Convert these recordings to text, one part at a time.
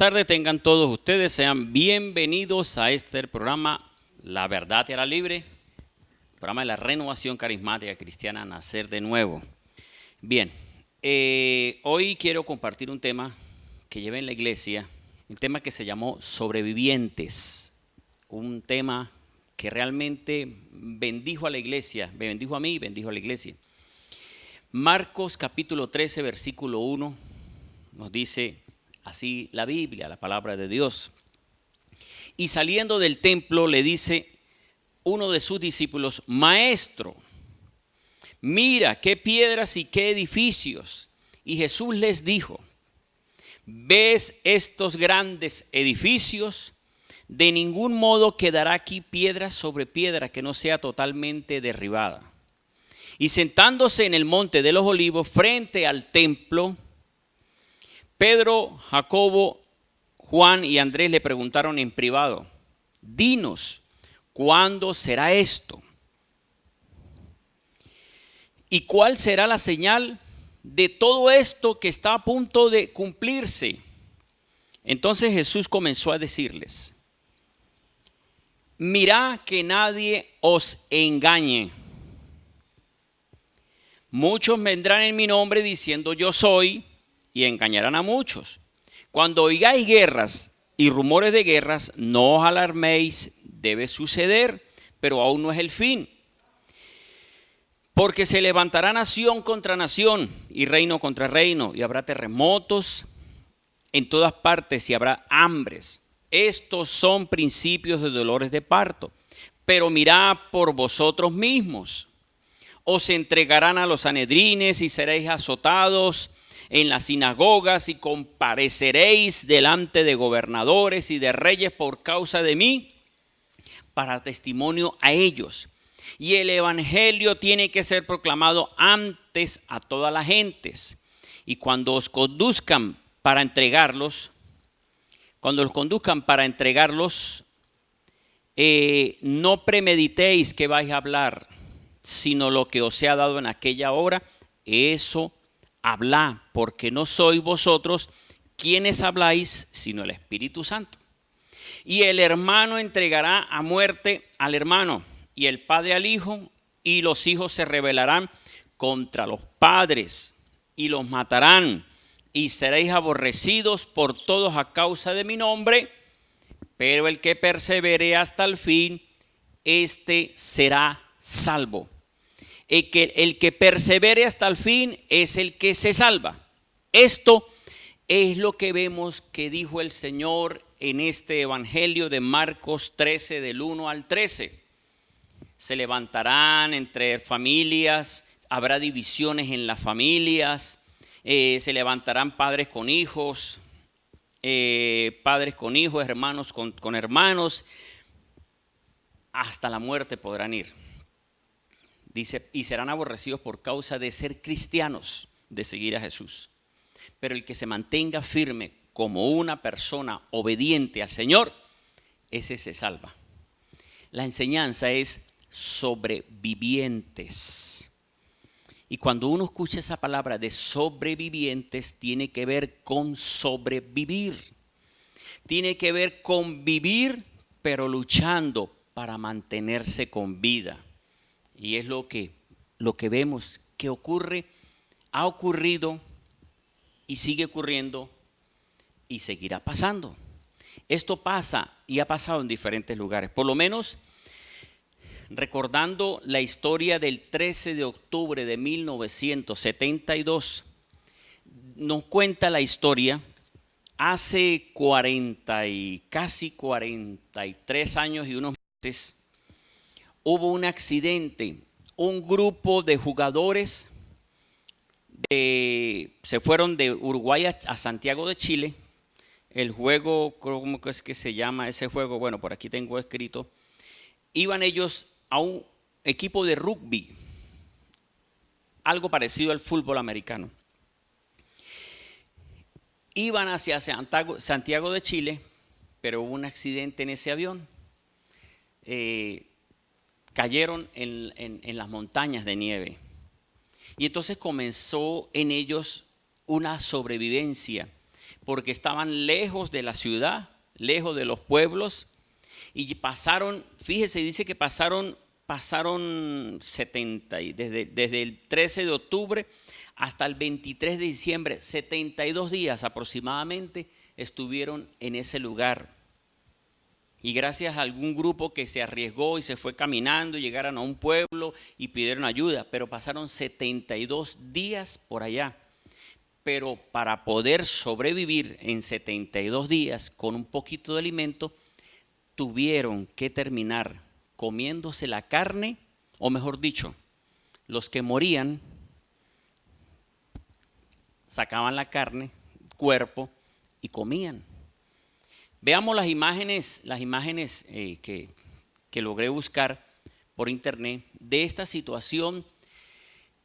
tardes tengan todos ustedes, sean bienvenidos a este programa La Verdad Te Hará Libre, programa de la renovación carismática cristiana Nacer de Nuevo. Bien, hoy quiero compartir un tema que llevé en la iglesia, un tema que se llamó Sobrevivientes, un tema que realmente bendijo a la iglesia, me bendijo a mí y bendijo a la iglesia. Marcos capítulo 13, versículo 1 nos dice así la Biblia, la palabra de Dios. Y saliendo del templo le dice uno de sus discípulos: Maestro, mira qué piedras y qué edificios. Y Jesús les dijo: ¿ves estos grandes edificios? De ningún modo quedará aquí piedra sobre piedra que no sea totalmente derribada. Y sentándose en el monte de los olivos frente al templo, Pedro, Jacobo, Juan y Andrés le preguntaron en privado: dinos, ¿cuándo será esto? ¿Y cuál será la señal de todo esto que está a punto de cumplirse? Entonces Jesús comenzó a decirles: mirad que nadie os engañe. Muchos vendrán en mi nombre diciendo yo soy, y engañarán a muchos. Cuando oigáis guerras y rumores de guerras, no os alarméis, debe suceder, pero aún no es el fin. Porque se levantará nación contra nación y reino contra reino, y habrá terremotos en todas partes y habrá hambres. Estos son principios de dolores de parto. Pero mirad por vosotros mismos. Os entregarán a los sanhedrines y seréis azotados en las sinagogas y compareceréis delante de gobernadores y de reyes por causa de mí, para testimonio a ellos. Y el evangelio tiene que ser proclamado antes a todas las gentes. Y cuando os conduzcan para entregarlos, no premeditéis que vais a hablar, sino lo que os sea dado en aquella hora, eso hablad, porque no sois vosotros quienes habláis, sino el Espíritu Santo. Y el hermano entregará a muerte al hermano, y el padre al hijo, y los hijos se rebelarán contra los padres, y los matarán, y seréis aborrecidos por todos a causa de mi nombre, pero el que persevere hasta el fin, este será salvo. El que persevere hasta el fin es el que se salva. Esto es lo que vemos que dijo el Señor en este evangelio de Marcos 13, del 1 al 13. Se levantarán entre familias, habrá divisiones en las familias, se levantarán padres con hijos, hermanos con hermanos, hasta la muerte podrán ir. Dice, y serán aborrecidos por causa de ser cristianos, de seguir a Jesús. Pero el que se mantenga firme como una persona obediente al Señor, ese se salva. La enseñanza es sobrevivientes. Y cuando uno escucha esa palabra de sobrevivientes, tiene que ver con sobrevivir. Tiene que ver con vivir, pero luchando para mantenerse con vida. Y es lo que vemos que ocurre, ha ocurrido y sigue ocurriendo y seguirá pasando. Esto pasa y ha pasado en diferentes lugares. Por lo menos recordando la historia del 13 de octubre de 1972, nos cuenta la historia. Hace casi 43 años y unos meses, hubo un accidente. Un grupo de jugadores se fueron de Uruguay a Santiago de Chile. El juego, ¿cómo es que se llama ese juego? Bueno, por aquí tengo escrito. Iban ellos a un equipo de rugby, algo parecido al fútbol americano. Iban hacia Santiago de Chile, pero hubo un accidente en ese avión. Cayeron en las montañas de nieve. Y entonces comenzó en ellos una sobrevivencia. porque estaban lejos de la ciudad, lejos de los pueblos, y pasaron, fíjese, dice que pasaron 70, desde el 13 de octubre hasta el 23 de diciembre, 72 días aproximadamente estuvieron en ese lugar. Y gracias a algún grupo que se arriesgó y se fue caminando, llegaron a un pueblo y pidieron ayuda, pero pasaron 72 días por allá. Pero para poder sobrevivir en 72 días con un poquito de alimento, tuvieron que terminar comiéndose la carne, o mejor dicho, los que morían sacaban la carne, cuerpo, y comían. Veamos las imágenes que logré buscar por internet de esta situación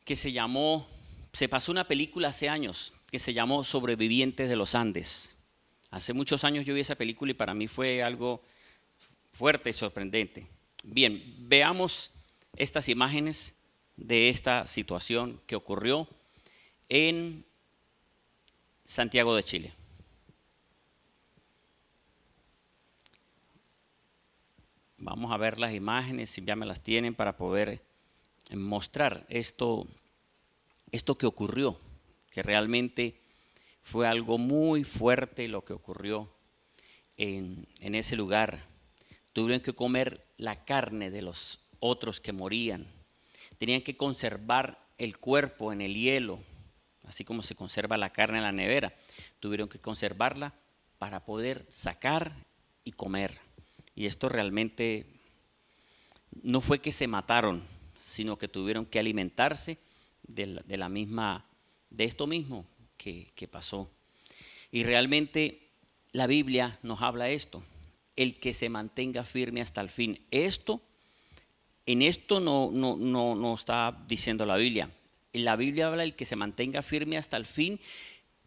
que se pasó una película hace años que se llamó Sobrevivientes de los Andes. Hace muchos años yo vi esa película y para mí fue algo fuerte y sorprendente. Bien, veamos estas imágenes de esta situación que ocurrió en Santiago de Chile. Vamos a ver las imágenes, si ya me las tienen, para poder mostrar esto que ocurrió, que realmente fue algo muy fuerte lo que ocurrió en ese lugar. Tuvieron que comer la carne de los otros que morían. Tenían que conservar el cuerpo en el hielo, así como se conserva la carne en la nevera. Tuvieron que conservarla para poder sacar y comer. Y esto realmente no fue que se mataron, sino que tuvieron que alimentarse de esto mismo que pasó. Y realmente la Biblia nos habla esto, el que se mantenga firme hasta el fin. En esto no está diciendo la Biblia. La Biblia habla del que se mantenga firme hasta el fin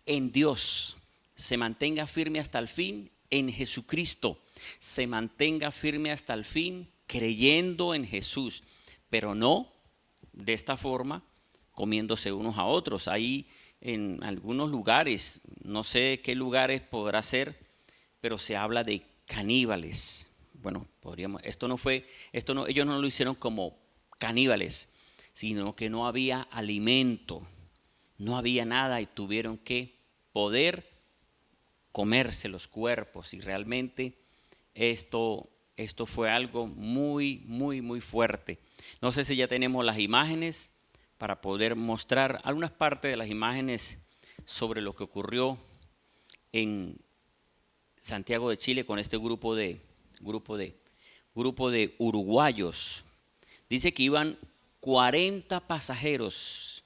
en Dios, se mantenga firme hasta el fin en Jesucristo, se mantenga firme hasta el fin creyendo en Jesús, pero no de esta forma comiéndose unos a otros. Ahí en algunos lugares, no sé qué lugares podrá ser, pero se habla de caníbales. Bueno, ellos no lo hicieron como caníbales, sino que no había alimento, no había nada y tuvieron que poder comerse los cuerpos. Y realmente esto fue algo muy, muy, muy fuerte. No sé si ya tenemos las imágenes para poder mostrar algunas partes de las imágenes sobre lo que ocurrió en Santiago de Chile con este grupo de uruguayos. Dice que iban 40 pasajeros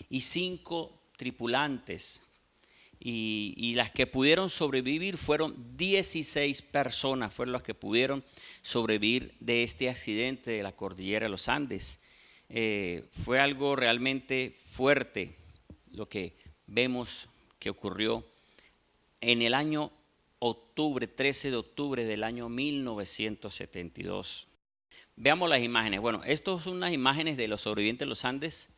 y 5 tripulantes. Y las que pudieron sobrevivir fueron 16 personas, fueron las que pudieron sobrevivir de este accidente de la cordillera de los Andes. Fue algo realmente fuerte lo que vemos que ocurrió en el año 13 de octubre del año 1972. Veamos las imágenes. Bueno, estas son unas imágenes de los sobrevivientes de los Andes.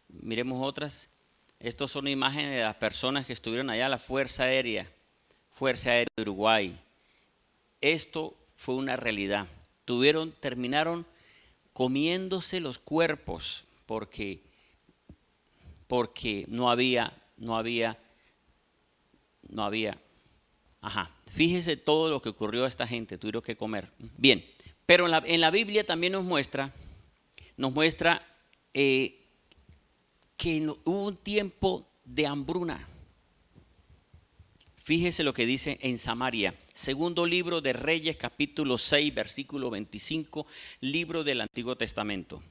Miremos otras. Estas son imágenes de las personas que estuvieron allá, la Fuerza Aérea de Uruguay. Esto fue una realidad. Terminaron comiéndose los cuerpos porque no había. Fíjese todo lo que ocurrió a esta gente, tuvieron que comer. Bien, pero en la Biblia también nos muestra que hubo un tiempo de hambruna. Fíjese lo que dice en Samaria, segundo libro de Reyes, capítulo 6, versículo 25, libro del Antiguo Testamento.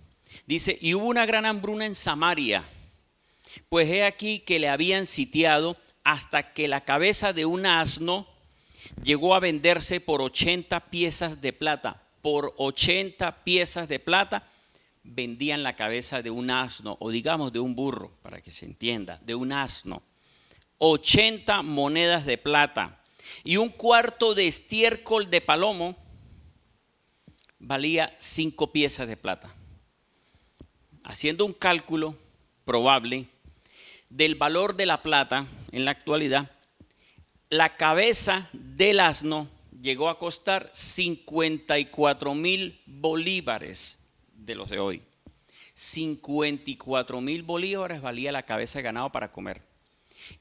Dice, y hubo una gran hambruna en Samaria, pues he aquí que le habían sitiado hasta que la cabeza de un asno llegó a venderse por 80 piezas de plata. Por 80 piezas de plata vendían la cabeza de un asno, o digamos de un burro, para que se entienda, de un asno. 80 monedas de plata y un cuarto de estiércol de palomo valía 5 piezas de plata. Haciendo un cálculo probable del valor de la plata en la actualidad, la cabeza del asno llegó a costar 54,000 bolívares de los de hoy. 54,000 bolívares valía la cabeza de ganado para comer.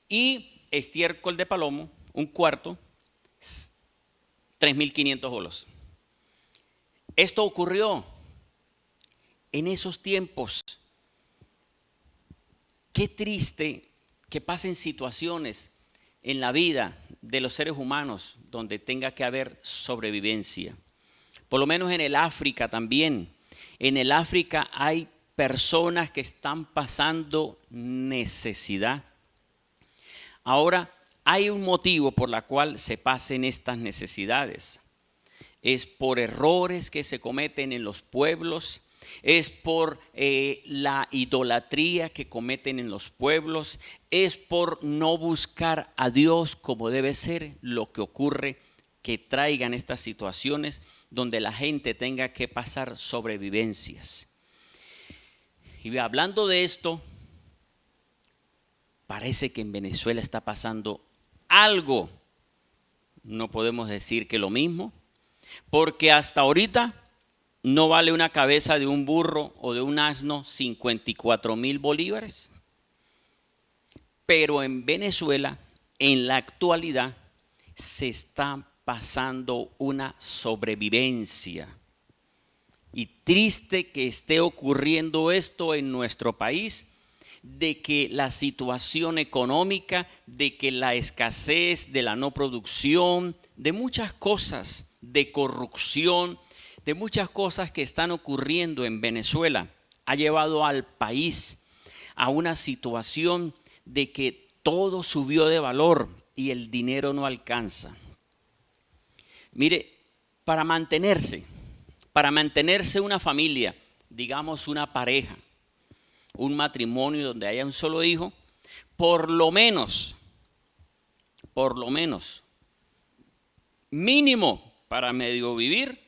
Y estiércol de palomo, un cuarto, 3,500 bolos. Esto ocurrió en esos tiempos. Qué triste que pasen situaciones en la vida de los seres humanos donde tenga que haber sobrevivencia. Por lo menos en el África también. En el África hay personas que están pasando necesidad. Ahora, hay un motivo por el cual se pasen estas necesidades. Es por errores que se cometen en los pueblos, es por la idolatría que cometen en los pueblos, es por no buscar a Dios como debe ser, lo que ocurre que traigan estas situaciones donde la gente tenga que pasar sobrevivencias. Y hablando de esto, parece que en Venezuela está pasando algo. No podemos decir que lo mismo, porque hasta ahorita no vale una cabeza de un burro o de un asno 54,000 bolívares. Pero en Venezuela, en la actualidad, se está pasando una sobrevivencia. Y triste que esté ocurriendo esto en nuestro país, de que la situación económica, de que la escasez, de la no producción, de muchas cosas, de corrupción, de muchas cosas que están ocurriendo en Venezuela, ha llevado al país a una situación de que todo subió de valor y el dinero no alcanza. Mire, para mantenerse una familia, digamos una pareja, un matrimonio donde haya un solo hijo, por lo menos, mínimo para medio vivir,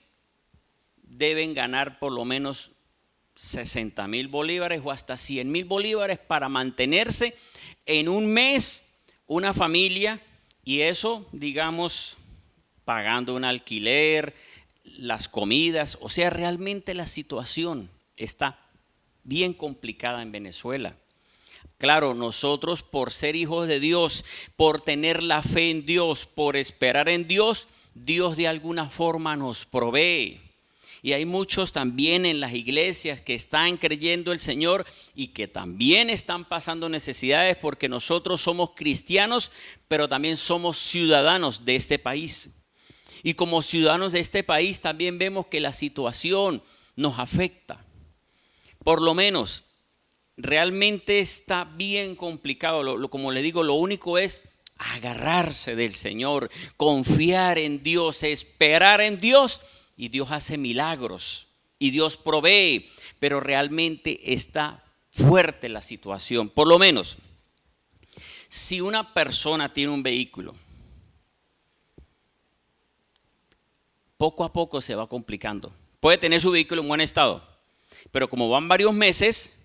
deben ganar por lo menos 60,000 bolívares o hasta 100,000 bolívares para mantenerse en un mes una familia, y eso, digamos, pagando un alquiler, las comidas. O sea, realmente la situación está bien complicada en Venezuela. Claro, nosotros por ser hijos de Dios, por tener la fe en Dios, por esperar en Dios, Dios de alguna forma nos provee. Y hay muchos también en las iglesias que están creyendo el Señor y que también están pasando necesidades, porque nosotros somos cristianos, pero también somos ciudadanos de este país. Y como ciudadanos de este país también vemos que la situación nos afecta. Por lo menos, realmente está bien complicado. Como le digo, lo único es agarrarse del Señor, confiar en Dios, esperar en Dios, y Dios hace milagros y Dios provee, pero realmente está fuerte la situación. Por lo menos, si una persona tiene un vehículo, poco a poco se va complicando. Puede tener su vehículo en buen estado, pero como van varios meses,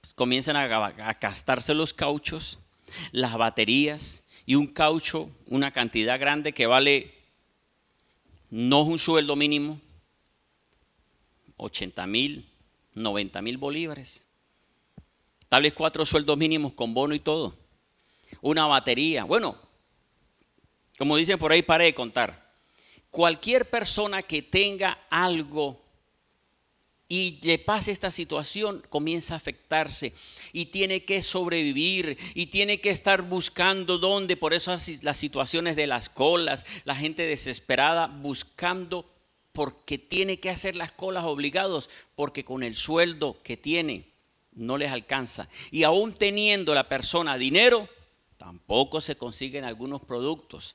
pues comienzan a gastarse los cauchos, las baterías, y un caucho, una cantidad grande que vale, no es un sueldo mínimo, 80,000, 90,000 bolívares. Tal vez 4 sueldos mínimos con bono y todo. Una batería. Bueno, como dicen por ahí, pare de contar. Cualquier persona que tenga algo y le pase esta situación, comienza a afectarse y tiene que sobrevivir y tiene que estar buscando dónde. Por eso las situaciones de las colas, la gente desesperada buscando, porque tiene que hacer las colas obligados, porque con el sueldo que tiene no les alcanza. Y aún teniendo la persona dinero, tampoco se consiguen algunos productos.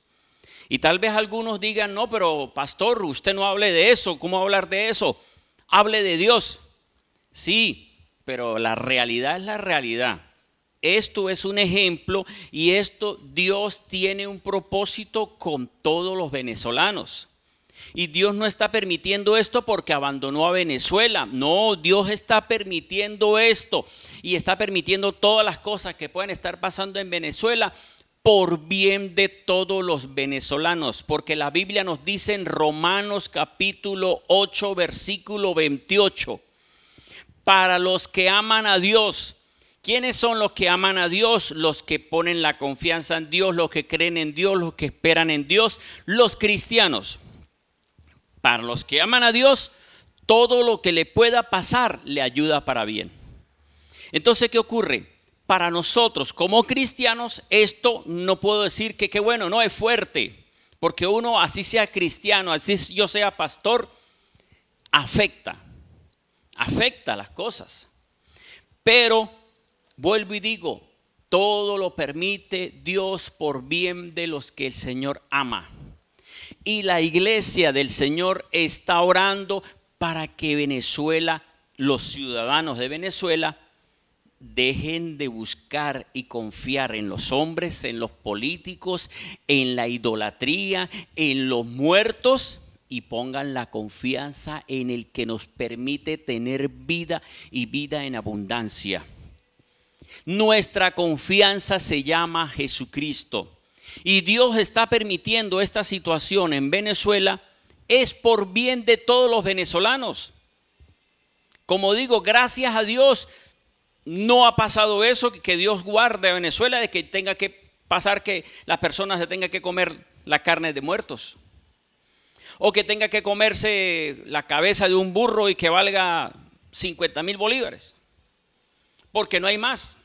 Y tal vez algunos digan: no, pero pastor, usted no hable de eso. ¿Cómo hablar de eso? Hable de Dios. Sí, pero la realidad es la realidad. Esto es un ejemplo, y Dios tiene un propósito con todos los venezolanos. Y Dios no está permitiendo esto porque abandonó a Venezuela. No, Dios está permitiendo esto y está permitiendo todas las cosas que pueden estar pasando en Venezuela por bien de todos los venezolanos, porque la Biblia nos dice en Romanos capítulo 8, versículo 28, para los que aman a Dios. ¿Quiénes son los que aman a Dios? Los que ponen la confianza en Dios, los que creen en Dios, los que esperan en Dios, los cristianos. Para los que aman a Dios, todo lo que le pueda pasar le ayuda para bien. Entonces, ¿qué ocurre? Para nosotros como cristianos, esto no puedo decir que bueno, no es fuerte, porque uno, así sea cristiano, así yo sea pastor, afecta las cosas. Pero vuelvo y digo, todo lo permite Dios por bien de los que el Señor ama. Y la iglesia del Señor está orando para que Venezuela, los ciudadanos de Venezuela, dejen de buscar y confiar en los hombres, en los políticos, en la idolatría, en los muertos, y pongan la confianza en el que nos permite tener vida y vida en abundancia. Nuestra confianza se llama Jesucristo. Y Dios está permitiendo esta situación en Venezuela, es por bien de todos los venezolanos. Como digo, gracias a Dios no ha pasado eso, que Dios guarde a Venezuela de que tenga que pasar que las personas se tengan que comer la carne de muertos, o que tenga que comerse la cabeza de un burro y que valga 50,000 bolívares, porque no hay más.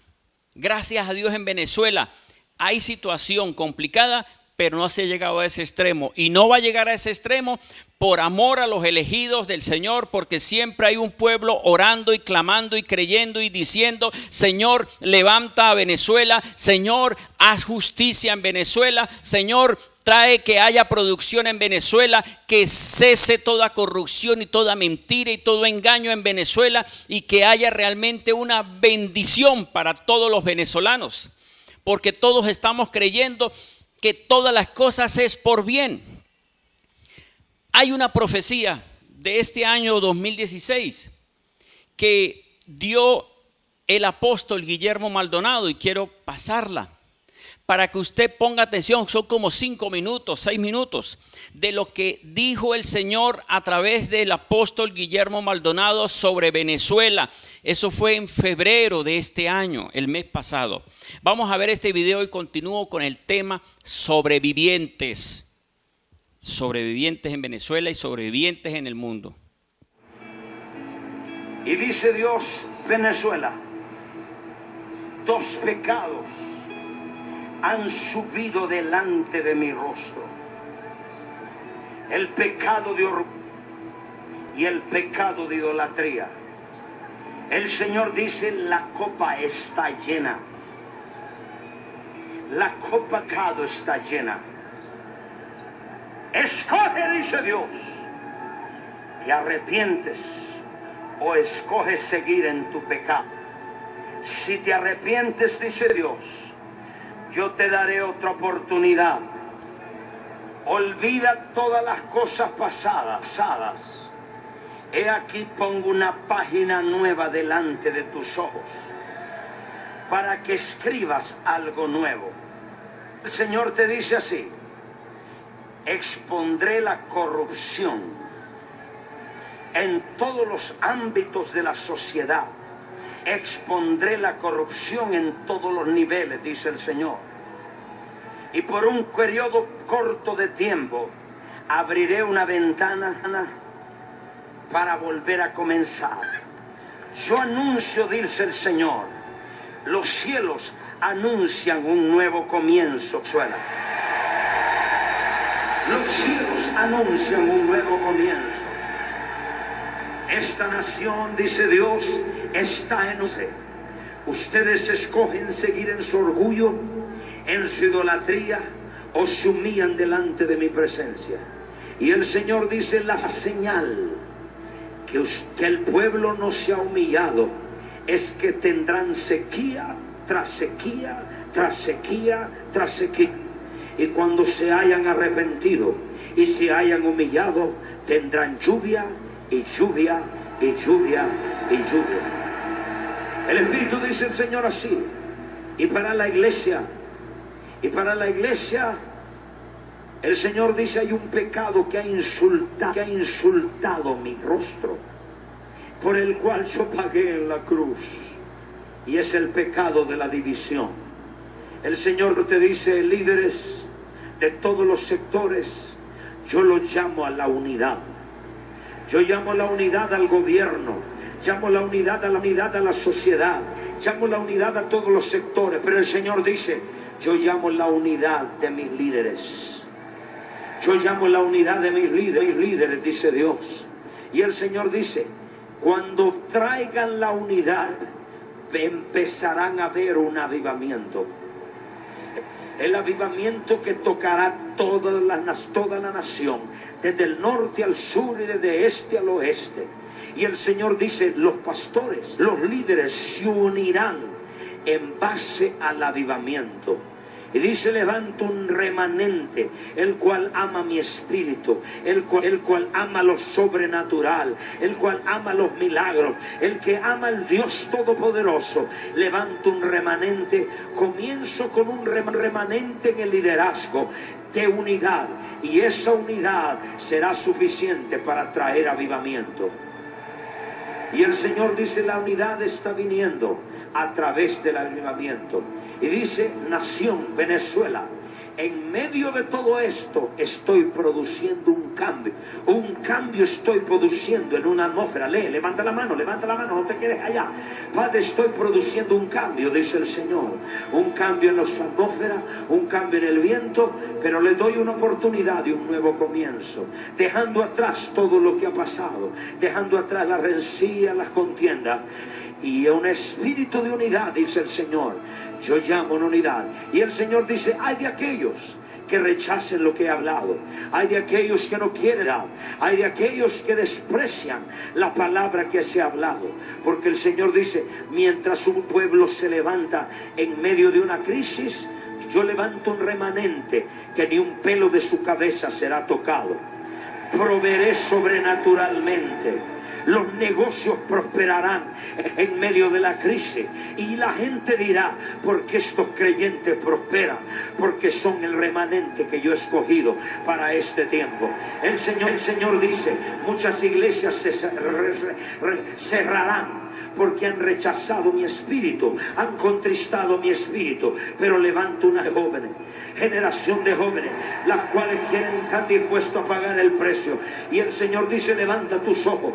Gracias a Dios en Venezuela hay situación complicada, pero no se ha llegado a ese extremo, y no va a llegar a ese extremo por amor a los elegidos del Señor, porque siempre hay un pueblo orando y clamando y creyendo y diciendo: Señor, levanta a Venezuela, Señor, haz justicia en Venezuela, Señor, trae que haya producción en Venezuela, que cese toda corrupción y toda mentira y todo engaño en Venezuela, y que haya realmente una bendición para todos los venezolanos, porque todos estamos creyendo que todas las cosas es por bien. Hay una profecía de este año 2016 que dio el apóstol Guillermo Maldonado, y quiero pasarla para que usted ponga atención. Son como 5 minutos, 6 minutos de lo que dijo el Señor a través del apóstol Guillermo Maldonado sobre Venezuela. Eso fue en febrero de este año, el mes pasado. Vamos a ver este video y continúo con el tema sobrevivientes. Sobrevivientes en Venezuela y sobrevivientes en el mundo. Y dice Dios: Venezuela, 2 pecados han subido delante de mi rostro: el pecado de orgullo y el pecado de idolatría. El Señor dice: la copa está llena. La copa pecado está llena. Escoge, dice Dios, ¿te arrepientes o escoges seguir en tu pecado? Si te arrepientes, dice Dios, yo te daré otra oportunidad. Olvida todas las cosas pasadas. He aquí pongo una página nueva delante de tus ojos para que escribas algo nuevo. El Señor te dice así: expondré la corrupción en todos los ámbitos de la sociedad. Expondré la corrupción en todos los niveles, dice el Señor. Y por un periodo corto de tiempo abriré una ventana para volver a comenzar. Yo anuncio, dice el Señor, los cielos anuncian un nuevo comienzo. Suena. Los cielos anuncian un nuevo comienzo. Esta nación, dice Dios, está en usted. Ustedes escogen seguir en su orgullo, en su idolatría, o se humillan delante de mi presencia. Y el Señor dice: la señal que el pueblo no se ha humillado es que tendrán sequía tras sequía, tras sequía, tras sequía. Y cuando se hayan arrepentido y se hayan humillado, tendrán lluvia y lluvia y lluvia y lluvia. El Espíritu dice el Señor así. Y para la iglesia Y para la iglesia, el Señor dice, hay un pecado que ha insultado mi rostro, por el cual yo pagué en la cruz, y es el pecado de la división. El Señor te dice, líderes de todos los sectores, yo los llamo a la unidad. Yo llamo la unidad al gobierno, llamo la unidad a la sociedad, llamo la unidad a todos los sectores, pero el Señor dice, yo llamo la unidad de mis líderes. Yo llamo la unidad de mis líderes, dice Dios. Y el Señor dice, cuando traigan la unidad, empezarán a ver un avivamiento. El avivamiento que tocará toda la nación, desde el norte al sur y desde este al oeste. Y el Señor dice, los pastores, los líderes se unirán en base al avivamiento. Y dice, levanto un remanente, el cual ama mi espíritu, el cual ama lo sobrenatural, el cual ama los milagros, el que ama al Dios Todopoderoso. Levanto un remanente, comienzo con un remanente en el liderazgo de unidad, y esa unidad será suficiente para traer avivamiento. Y el Señor dice, la unidad está viniendo a través del avivamiento. Y dice, nación, Venezuela, en medio de todo esto estoy produciendo un cambio. Un cambio estoy produciendo en una atmósfera. Levanta la mano, no te quedes allá. Padre, estoy produciendo un cambio, dice el Señor. Un cambio en la atmósfera, un cambio en el viento, pero le doy una oportunidad de un nuevo comienzo. Dejando atrás todo lo que ha pasado, dejando atrás la rencilla, las contiendas. Y un espíritu de unidad, dice el Señor. Yo llamo una unidad. Y el Señor dice, hay de aquellos que rechacen lo que he hablado, hay de aquellos que no quieren dar, hay de aquellos que desprecian la palabra que se ha hablado, porque el Señor dice, mientras un pueblo se levanta en medio de una crisis, yo levanto un remanente que ni un pelo de su cabeza será tocado. Proveeré sobrenaturalmente. Los negocios prosperarán en medio de la crisis. Y la gente dirá, porque estos creyentes prosperan, porque son el remanente que yo he escogido para este tiempo. El Señor dice, muchas iglesias se cerrarán porque han rechazado mi espíritu, han contristado mi espíritu. Pero levanto una generación de jóvenes, las cuales están dispuestos a pagar el precio. Y el Señor dice, levanta tus ojos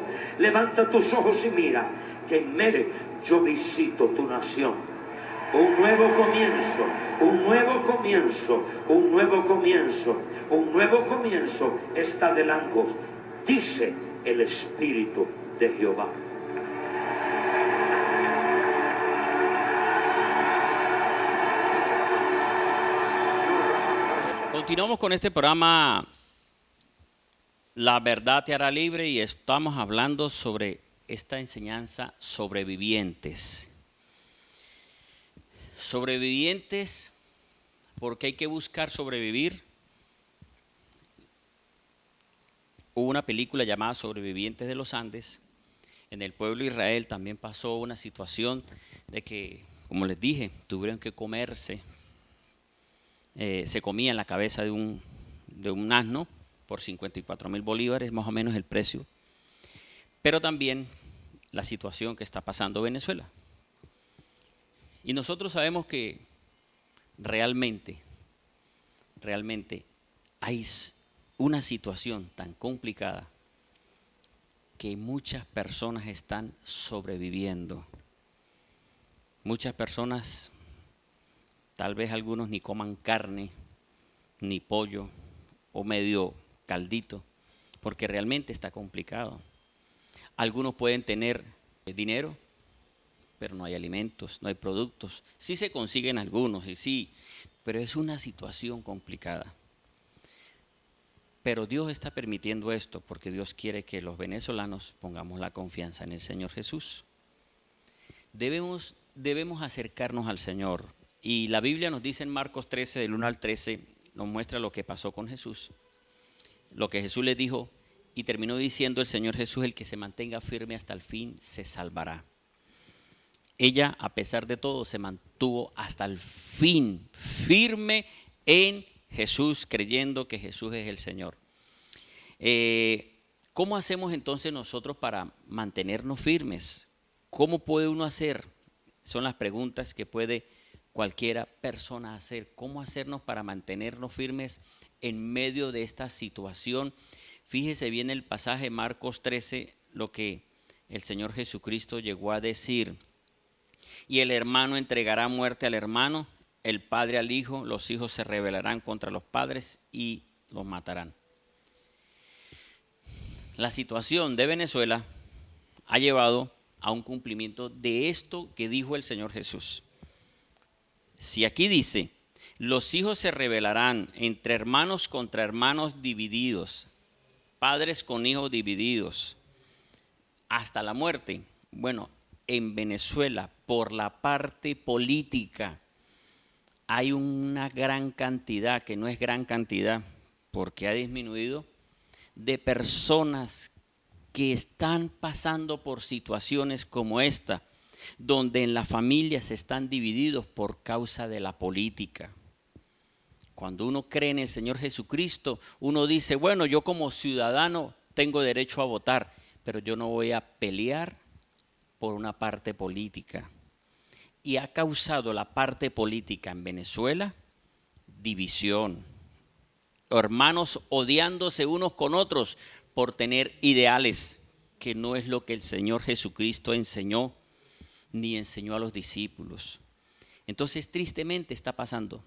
y mira, que en medio yo visito tu nación. Un nuevo comienzo, un nuevo comienzo, un nuevo comienzo, un nuevo comienzo está delante, dice el Espíritu de Jehová. Continuamos con este programa, La Verdad Te Hará Libre, y estamos hablando sobre esta enseñanza, sobrevivientes. Sobrevivientes, porque hay que buscar sobrevivir. Hubo una película llamada Sobrevivientes de los Andes. En el pueblo de Israel también pasó una situación de que, como les dije, tuvieron que comerse. Se comían la cabeza de un asno por 54,000 bolívares, más o menos el precio. Pero también la situación que está pasando Venezuela. Y nosotros sabemos que realmente hay una situación tan complicada que muchas personas están sobreviviendo. Muchas personas, tal vez algunos ni coman carne, ni pollo o medio caldito, porque realmente está complicado. Algunos pueden tener dinero, pero no hay alimentos, no hay productos. Sí se consiguen algunos, y sí, pero es una situación complicada. Pero Dios está permitiendo esto porque Dios quiere que los venezolanos pongamos la confianza en el Señor Jesús. Debemos acercarnos al Señor. Y la Biblia nos dice en Marcos 13, del 1 al 13, nos muestra lo que pasó con Jesús. Lo que Jesús le dijo, y terminó diciendo el Señor Jesús, el que se mantenga firme hasta el fin se salvará. ella, a pesar de todo, se mantuvo hasta el fin, firme en Jesús, creyendo que Jesús es el Señor. ¿Cómo hacemos entonces nosotros para mantenernos firmes? ¿Cómo puede uno hacer? Son las preguntas que puede cualquiera persona hacer. ¿Cómo hacernos para mantenernos firmes en medio de esta situación? Fíjese bien el pasaje Marcos 13, lo que el Señor Jesucristo llegó a decir. Y el hermano entregará muerte al hermano, el padre al hijo, los hijos se rebelarán contra los padres y los matarán. La situación de Venezuela ha llevado a un cumplimiento de esto que dijo el Señor Jesús. Si aquí dice, los hijos se rebelarán entre hermanos contra hermanos divididos, padres con hijos divididos, hasta la muerte. Bueno, en Venezuela, por la parte política, hay una gran cantidad, que no es gran cantidad, porque ha disminuido, de personas que están pasando por situaciones como esta, donde en las familias están divididos por causa de la política. Cuando uno cree en el Señor Jesucristo, uno dice, bueno, yo como ciudadano tengo derecho a votar, pero yo no voy a pelear por una parte política. Y ha causado la parte política en Venezuela división, hermanos odiándose unos con otros por tener ideales, que no es lo que el Señor Jesucristo enseñó, ni enseñó a los discípulos. Entonces, tristemente está pasando.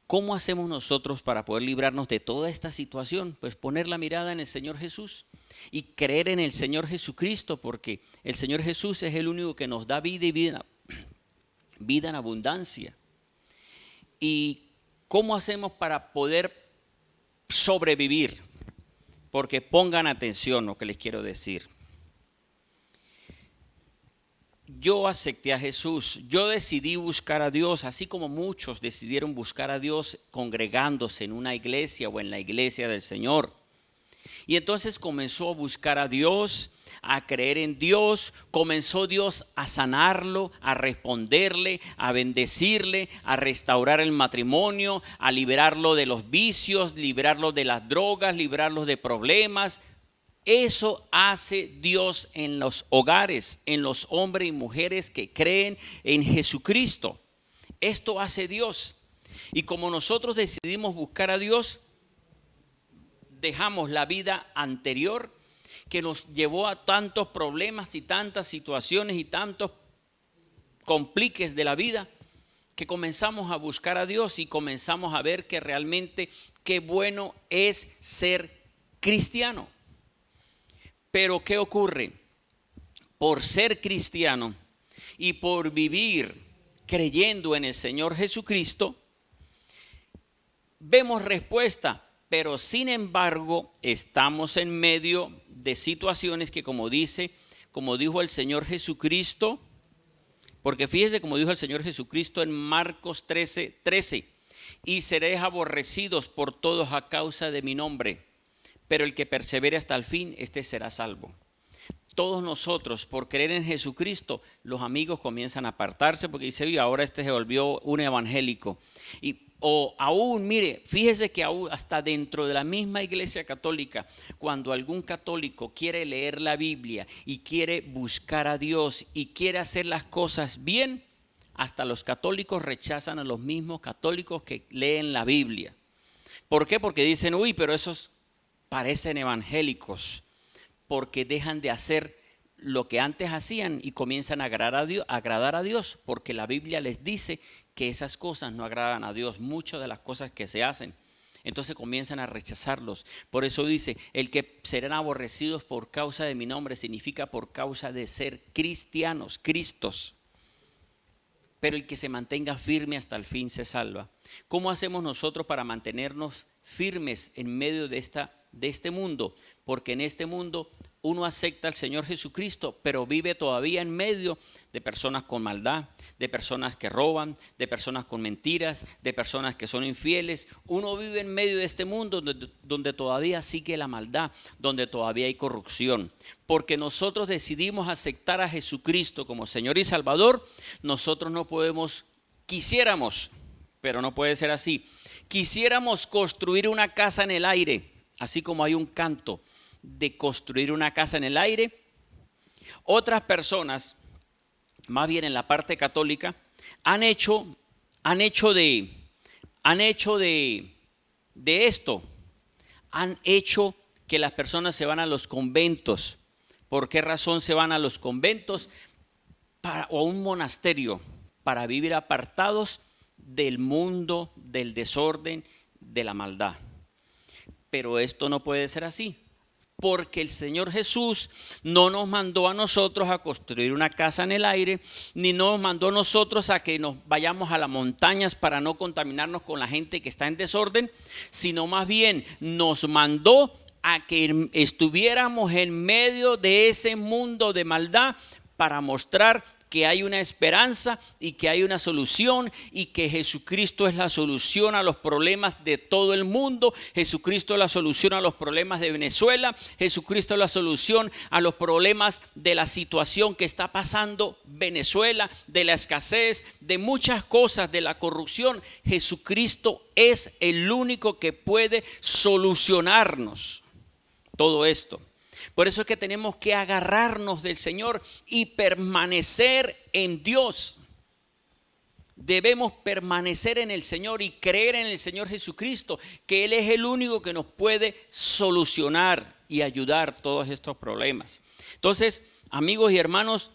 ¿Cómo hacemos nosotros para poder librarnos de toda esta situación? Pues poner la mirada en el Señor Jesús y creer en el Señor Jesucristo, porque el Señor Jesús es el único que nos da vida y vida en abundancia. ¿Y cómo hacemos para poder sobrevivir? Porque pongan atención lo que les quiero decir. Yo acepté a Jesús, yo decidí buscar a Dios, así como muchos decidieron buscar a Dios congregándose en una iglesia o en la iglesia del Señor. Y entonces comenzó a buscar a Dios, a creer en Dios, comenzó Dios a sanarlo, a responderle, a bendecirle, a restaurar el matrimonio, a liberarlo de los vicios, liberarlo de las drogas, liberarlo de problemas. Eso hace Dios en los hogares, en los hombres y mujeres que creen en Jesucristo. Esto hace Dios. Y como nosotros decidimos buscar a Dios, dejamos la vida anterior que nos llevó a tantos problemas y tantas situaciones y tantos compliques de la vida, que comenzamos a buscar a Dios y comenzamos a ver que realmente qué bueno es ser cristiano. Pero ¿qué ocurre? Por ser cristiano y por vivir creyendo en el Señor Jesucristo, vemos respuesta, pero sin embargo estamos en medio de situaciones que como dijo el Señor Jesucristo, porque fíjese como dijo el Señor Jesucristo en Marcos 13, y seréis aborrecidos por todos a causa de mi nombre, pero el que persevere hasta el fin, este será salvo. Todos nosotros, por creer en Jesucristo, los amigos comienzan a apartarse porque dice, oye, ahora este se volvió un evangélico. O aún, mire, fíjese que aún hasta dentro de la misma iglesia católica, cuando algún católico quiere leer la Biblia y quiere buscar a Dios y quiere hacer las cosas bien, hasta los católicos rechazan a los mismos católicos que leen la Biblia. ¿Por qué? Porque dicen, uy, pero esos parecen evangélicos, porque dejan de hacer lo que antes hacían y comienzan a agradar a Dios, porque la Biblia les dice que esas cosas no agradan a Dios, muchas de las cosas que se hacen. Entonces comienzan a rechazarlos. Por eso dice, el que serán aborrecidos por causa de mi nombre significa por causa de ser cristianos, Cristos. Pero el que se mantenga firme hasta el fin se salva. ¿Cómo hacemos nosotros para mantenernos firmes en medio de este mundo? Porque en este mundo uno acepta al Señor Jesucristo, pero vive todavía en medio de personas con maldad, de personas que roban, de personas con mentiras, de personas que son infieles. Uno vive en medio de este mundo donde todavía sigue la maldad, donde todavía hay corrupción. Porque nosotros decidimos aceptar a Jesucristo como Señor y Salvador, nosotros no podemos, quisiéramos, pero no puede ser así. Quisiéramos construir una casa en el aire, así como hay un canto de construir una casa en el aire. Otras personas, más bien en la parte católica, han hecho de esto, han hecho que las personas se van a los conventos. ¿Por qué razón se van a los conventos o a un monasterio? Para vivir apartados del mundo, del desorden, de la maldad. Pero esto no puede ser así, porque el Señor Jesús no nos mandó a nosotros a construir una casa en el aire, ni nos mandó a nosotros a que nos vayamos a las montañas para no contaminarnos con la gente que está en desorden, sino más bien nos mandó a que estuviéramos en medio de ese mundo de maldad para mostrar que hay una esperanza y que hay una solución, y que Jesucristo es la solución a los problemas de todo el mundo. Jesucristo es la solución a los problemas de Venezuela. Jesucristo es la solución a los problemas de la situación que está pasando Venezuela, de la escasez, de muchas cosas, de la corrupción. Jesucristo es el único que puede solucionarnos todo esto. Por eso es que tenemos que agarrarnos del Señor y permanecer en Dios. Debemos permanecer en el Señor y creer en el Señor Jesucristo, que Él es el único que nos puede solucionar y ayudar todos estos problemas. Entonces, amigos y hermanos,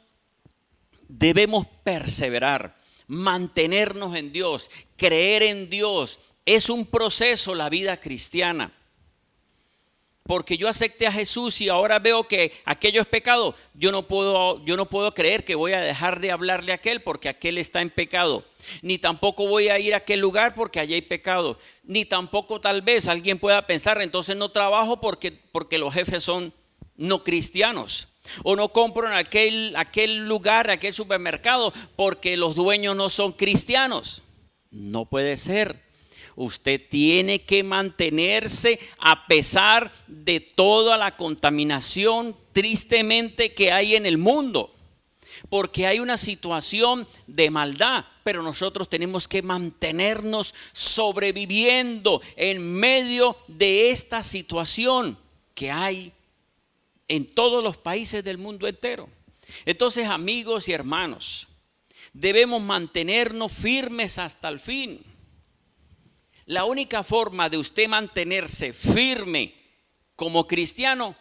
debemos perseverar, mantenernos en Dios, creer en Dios. Es un proceso la vida cristiana. Porque yo acepté a Jesús y ahora veo que aquello es pecado, yo no puedo creer que voy a dejar de hablarle a aquel porque aquel está en pecado. Ni tampoco voy a ir a aquel lugar porque allí hay pecado. Ni tampoco tal vez alguien pueda pensar, entonces no trabajo porque los jefes son no cristianos. O no compro en aquel lugar, aquel supermercado porque los dueños no son cristianos. No puede ser. Usted tiene que mantenerse a pesar de toda la contaminación tristemente que hay en el mundo, porque hay una situación de maldad, pero nosotros tenemos que mantenernos sobreviviendo en medio de esta situación que hay en todos los países del mundo entero. Entonces, amigos y hermanos, debemos mantenernos firmes hasta el fin. La única forma de usted mantenerse firme como cristiano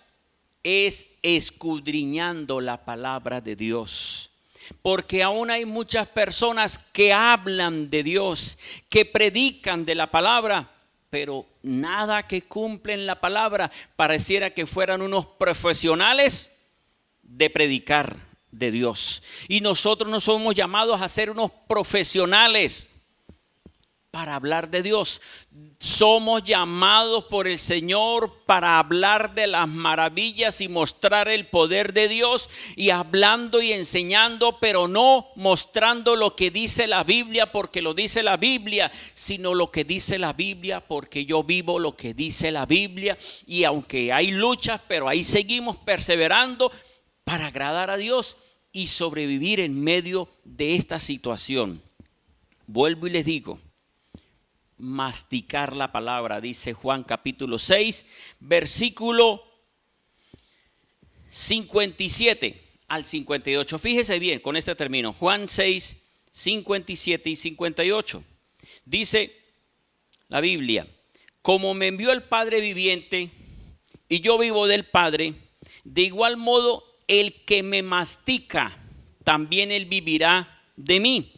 es escudriñando la palabra de Dios. Porque aún hay muchas personas que hablan de Dios, que predican de la palabra, pero nada que cumplen la palabra. Pareciera que fueran unos profesionales de predicar de Dios. Y nosotros no somos llamados a ser unos profesionales para hablar de Dios. Somos llamados por el Señor para hablar de las maravillas y mostrar el poder de Dios, y hablando y enseñando, pero no mostrando lo que dice la Biblia porque lo dice la Biblia, sino lo que dice la Biblia porque yo vivo lo que dice la Biblia. Y aunque hay luchas, pero ahí seguimos perseverando para agradar a Dios y sobrevivir en medio de esta situación. Vuelvo y les digo, masticar la palabra, dice Juan capítulo 6, versículo 57 al 58. Fíjese bien, con este término, Juan 6, 57 y 58. Dice la Biblia: como me envió el Padre viviente y yo vivo del Padre, de igual modo el que me mastica, también él vivirá de mí.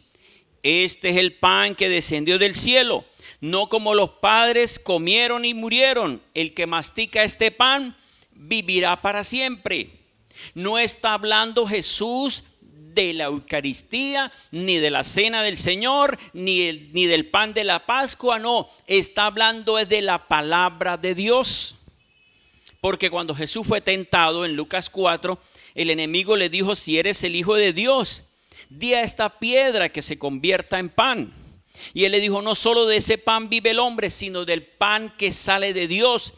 Este es el pan que descendió del cielo, no como los padres comieron y murieron. El que mastica este pan vivirá para siempre. No está hablando Jesús de la Eucaristía, ni de la cena del Señor, ni del pan de la Pascua. No, está hablando de la palabra de Dios. Porque cuando Jesús fue tentado en Lucas 4, el enemigo le dijo: si eres el Hijo de Dios, di a esta piedra que se convierta en pan. Y él le dijo: no solo de ese pan vive el hombre, sino del pan que sale de Dios,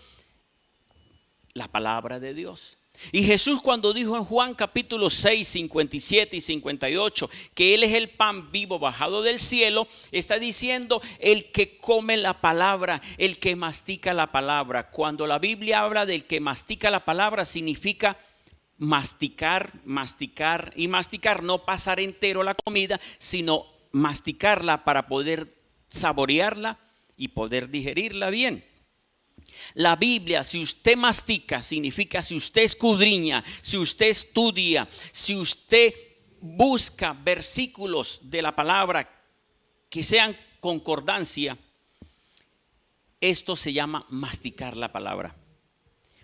la palabra de Dios. Y Jesús, cuando dijo en Juan capítulo 6, 57 y 58 que Él es el pan vivo bajado del cielo, está diciendo el que come la palabra, el que mastica la palabra. Cuando la Biblia habla del que mastica la palabra, significa masticar, masticar y masticar, no pasar entero la comida, sino masticarla para poder saborearla y poder digerirla bien. La Biblia, si usted mastica, significa si usted escudriña, si usted estudia, si usted busca versículos de la palabra que sean concordancia, esto se llama masticar la palabra.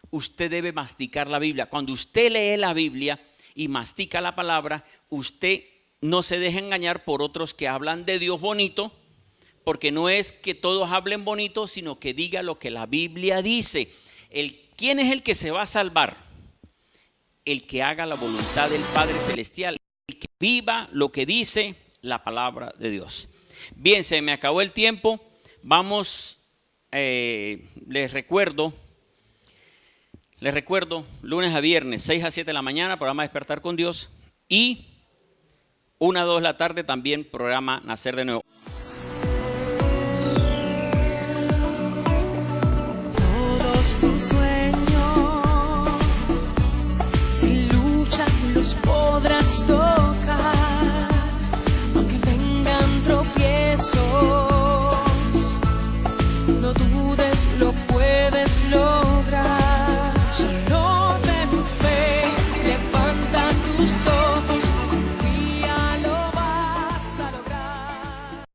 Usted debe masticar la Biblia. Cuando usted lee la Biblia y mastica la palabra, usted no se deja engañar por otros que hablan de Dios bonito, porque no es que todos hablen bonito, sino que diga lo que la Biblia dice. ¿Quién es el que se va a salvar? El que haga la voluntad del Padre Celestial, el que viva lo que dice la palabra de Dios. Bien, se me acabó el tiempo. Vamos, les recuerdo, lunes a viernes, 6 a 7 de la mañana, programa Despertar con Dios. Y 1 a 2 de la tarde también programa Nacer de Nuevo.